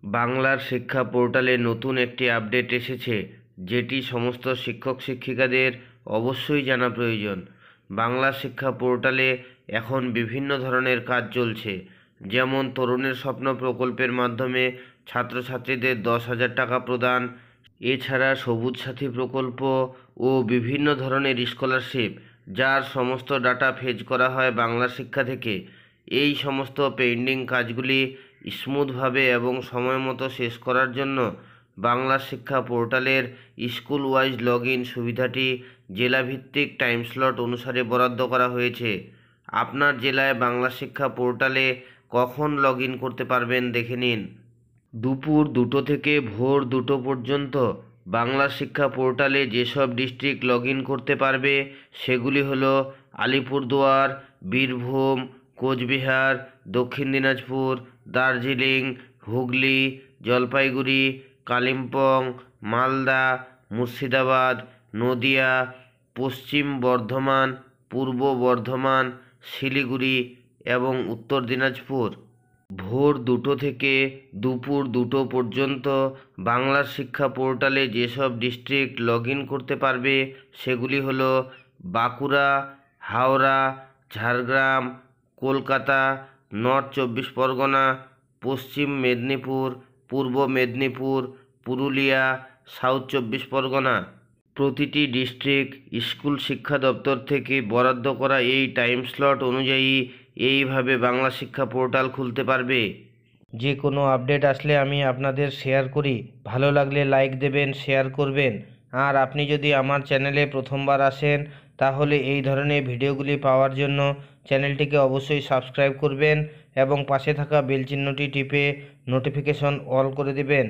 বাংলার শিক্ষা পোর্টালে নতুন একটি আপডেট এসেছে, যেটি সমস্ত শিক্ষক শিক্ষিকাদের অবশ্যই জানা প্রয়োজন। বাংলা শিক্ষা পোর্টালে এখন বিভিন্ন ধরনের কাজ চলছে, যেমন তরুণের স্বপ্ন প্রকল্পের মাধ্যমে ছাত্রছাত্রীদের 10,000 টাকা প্রদান, এছাড়া সবুজ সাথী প্রকল্প ও বিভিন্ন ধরনের স্কলারশিপ, যার সমস্ত ডাটা ফেচ করা হয় বাংলা শিক্ষা থেকে। এই সমস্ত পেন্ডিং কাজগুলি স্মুথভাবে এবং সময় মতো শেষ করার জন্য বাংলা শিক্ষা পোর্টালের স্কুল ওয়াইজ লগ ইন সুবিধাটি জেলাভিত্তিক টাইম স্লট অনুসারে বরাদ্দ করা হয়েছে। আপনার জেলায় বাংলা শিক্ষা পোর্টালে কখন লগ ইন করতে পারবেন দেখে নিন। দুপুর 2টো থেকে ভোর 2টো পর্যন্ত বাংলা শিক্ষা পোর্টালে যেসব ডিস্ট্রিক্ট লগ ইন করতে পারবে সেগুলি হলো আলিপুরদুয়ার, বীরভূম, কোচবিহার, দক্ষিণ দিনাজপুর, দার্জিলিং, হুগলি, জলপাইগুড়ি, কালিম্পং, মালদা, মুর্শিদাবাদ, নদিয়া, পশ্চিম বর্ধমান, পূর্ব বর্ধমান, শিলিগুড়ি এবং উত্তর দিনাজপুর। ভোর 2টো থেকে দুপুর 2টো পর্যন্ত বাংলা শিক্ষা পোর্টালে যেসব ডিস্ট্রিক্ট লগ ইন করতে পারবে সেগুলি হলো বাঁকুড়া, হাওড়া, ঝাড়গ্রাম, কলকাতা, নর্থ 24 পরগনা, পশ্চিম মেদিনীপুর, পূর্ব মেদিনীপুর, পুরুলিয়া, সাউথ 24 পরগনা। প্রতিটি ডিস্ট্রিক্ট স্কুল শিক্ষা দপ্তর থেকে বরাদ্দ করা এই টাইম স্লট অনুযায়ী এইভাবে বাংলা শিক্ষা পোর্টাল খুলতে পারবে। যে কোনো আপডেট আসলে আমি আপনাদের শেয়ার করি। ভালো লাগলে লাইক দেবেন, শেয়ার করবেন। আর আপনি যদি আমার চ্যানেলে প্রথমবার আসেন তাহলে এই ধরনের ভিডিওগুলি পাওয়ার জন্য চ্যানেলটিকে অবশ্যই সাবস্ক্রাইব করবেন এবং পাশে থাকা বেল চিহ্নটি টিপে নোটিফিকেশন অল করে দেবেন।